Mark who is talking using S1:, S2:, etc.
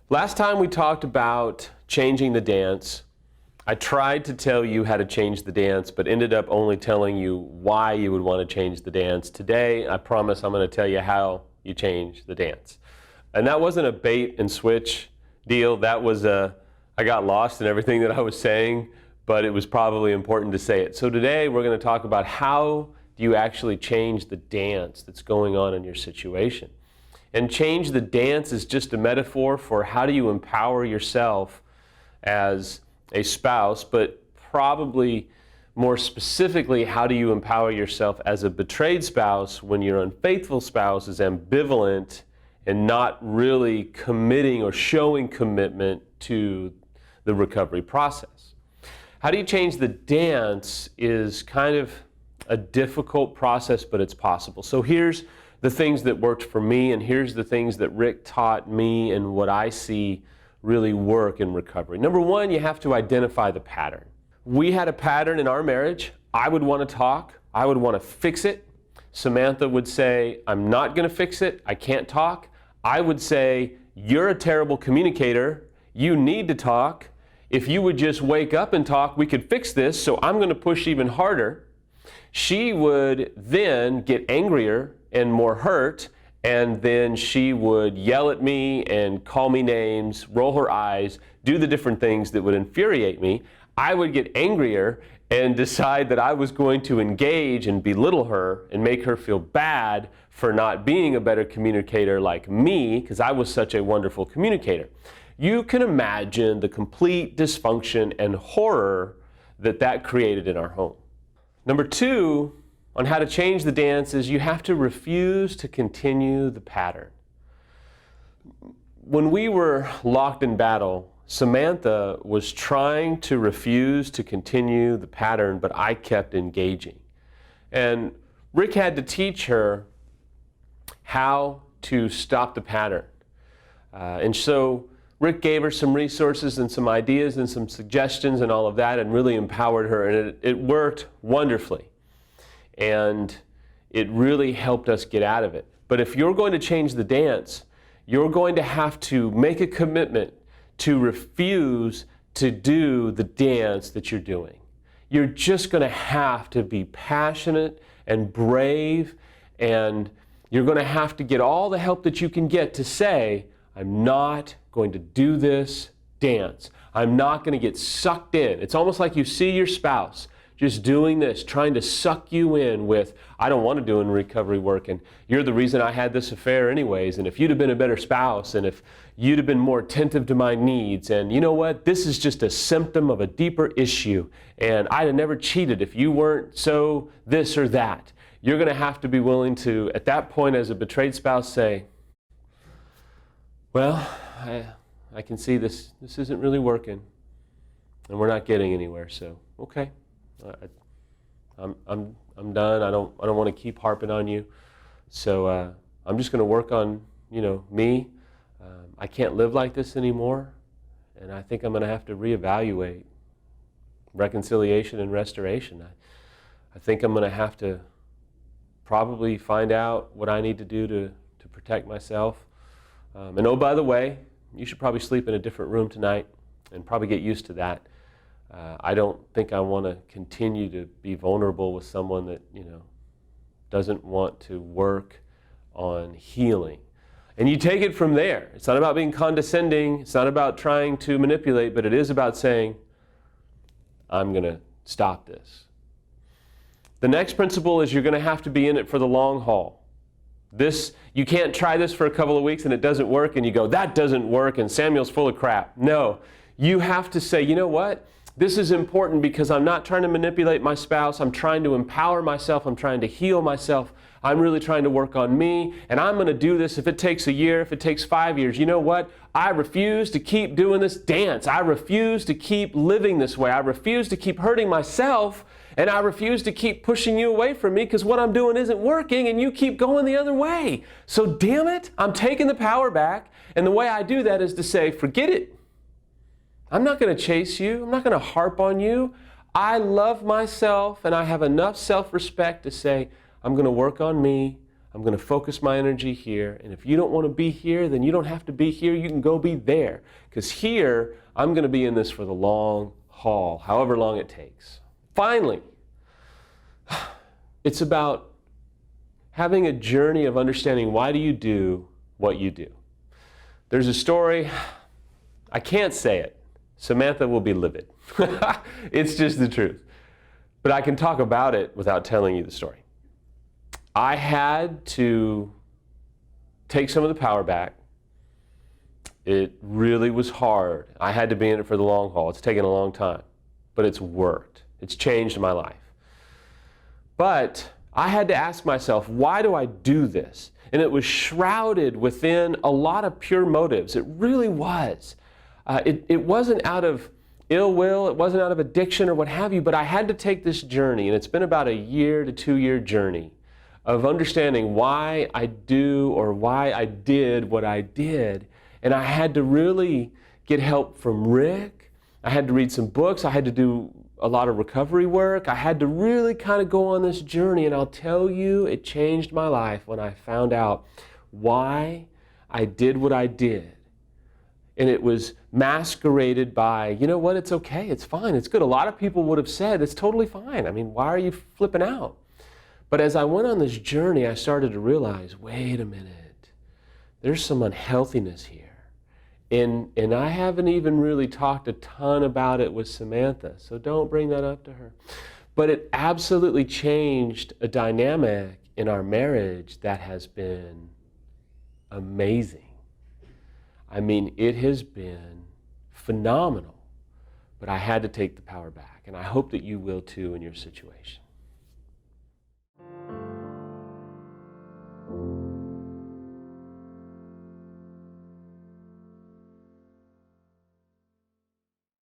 S1: Last time we talked about changing the dance. I tried to tell you how to change the dance, but ended up only telling you why you would want to change the dance. Today, I promise I'm going to tell you how you change the dance. And that wasn't a bait and switch deal. That was I got lost in everything that I was saying, but it was probably important to say it. So today, we're going to talk about how do you actually change the dance that's going on in your situation. And change the dance is just a metaphor for how do you empower yourself as a spouse, but probably more specifically, how do you empower yourself as a betrayed spouse when your unfaithful spouse is ambivalent and not really committing or showing commitment to the recovery process. How do you change the dance is kind of a difficult process, but it's possible. So here's the things that worked for me, and here's the things that Rick taught me and what I see really work in recovery. Number one, you have to identify the pattern. We had a pattern in our marriage. I would want to talk. I would want to fix it. Samantha would say, I'm not going to fix it. I can't talk. I would say, you're a terrible communicator. You need to talk. If you would just wake up and talk, we could fix this, so I'm going to push even harder. She would then get angrier and more hurt, and then she would yell at me and call me names, roll her eyes, do the different things that would infuriate me. I would get angrier and decide that I was going to engage and belittle her and make her feel bad for not being a better communicator like me, because I was such a wonderful communicator. You can imagine the complete dysfunction and horror that that created in our home. Number two, on how to change the dance is you have to refuse to continue the pattern. When we were locked in battle, Samantha was trying to refuse to continue the pattern, but I kept engaging. And Rick had to teach her how to stop the pattern. And so Rick gave her some resources and some ideas and some suggestions and all of that, and really empowered her, and it worked wonderfully. And it really helped us get out of it. But if you're going to change the dance, you're going to have to make a commitment to refuse to do the dance that you're doing. You're just going to have to be passionate and brave, and you're going to have to get all the help that you can get to say, I'm not going to do this dance. I'm not going to get sucked in. It's almost like you see your spouse just doing this, trying to suck you in with, I don't want to do any recovery work, and you're the reason I had this affair anyways, and if you'd have been a better spouse, and if you'd have been more attentive to my needs, and you know what, this is just a symptom of a deeper issue, and I'd have never cheated if you weren't so this or that. You're going to have to be willing to, at that point as a betrayed spouse, say, well, I can see this isn't really working, and we're not getting anywhere, so okay. I'm done. I don't want to keep harping on you. So I'm just going to work on me. I can't live like this anymore, and I think I'm going to have to reevaluate reconciliation and restoration. I think I'm going to have to probably find out what I need to do to protect myself. And oh, by the way, you should probably sleep in a different room tonight and probably get used to that. I don't think I want to continue to be vulnerable with someone that, doesn't want to work on healing. And you take it from there. It's not about being condescending. It's not about trying to manipulate, but it is about saying, I'm going to stop this. The next principle is you're going to have to be in it for the long haul. You can't try this for a couple of weeks and it doesn't work, and you go, that doesn't work, and Samuel's full of crap. No, you have to say, you know what? This is important because I'm not trying to manipulate my spouse. I'm trying to empower myself. I'm trying to heal myself. I'm really trying to work on me, and I'm going to do this if it takes a year, if it takes 5 years. You know what? I refuse to keep doing this dance. I refuse to keep living this way. I refuse to keep hurting myself, and I refuse to keep pushing you away from me because what I'm doing isn't working, and you keep going the other way. So damn it, I'm taking the power back, and the way I do that is to say, forget it. I'm not going to chase you. I'm not going to harp on you. I love myself, and I have enough self-respect to say, I'm going to work on me. I'm going to focus my energy here. And if you don't want to be here, then you don't have to be here. You can go be there. Because here, I'm going to be in this for the long haul, however long it takes. Finally, it's about having a journey of understanding why do you do what you do. There's a story, I can't say it. Samantha will be livid. It's just the truth. But I can talk about it without telling you the story. I had to take some of the power back. It really was hard. I had to be in it for the long haul. It's taken a long time, but it's worked. It's changed my life. But I had to ask myself, why do I do this? And it was shrouded within a lot of pure motives. It really was. It wasn't out of ill will, it wasn't out of addiction or what have you, but I had to take this journey, and it's been about a 1 to 2 year journey of understanding why I do or why I did what I did. And I had to really get help from Rick. I had to read some books. I had to do a lot of recovery work. I had to really kind of go on this journey, and I'll tell you, it changed my life when I found out why I did what I did. And it was masqueraded by, you know what, it's okay, it's fine, it's good. A lot of people would have said, it's totally fine. I mean, why are you flipping out? But as I went on this journey, I started to realize, wait a minute, there's some unhealthiness here. And I haven't even really talked a ton about it with Samantha, so don't bring that up to her. But it absolutely changed a dynamic in our marriage that has been amazing. I mean, it has been phenomenal, but I had to take the power back, and I hope that you will too in your situation.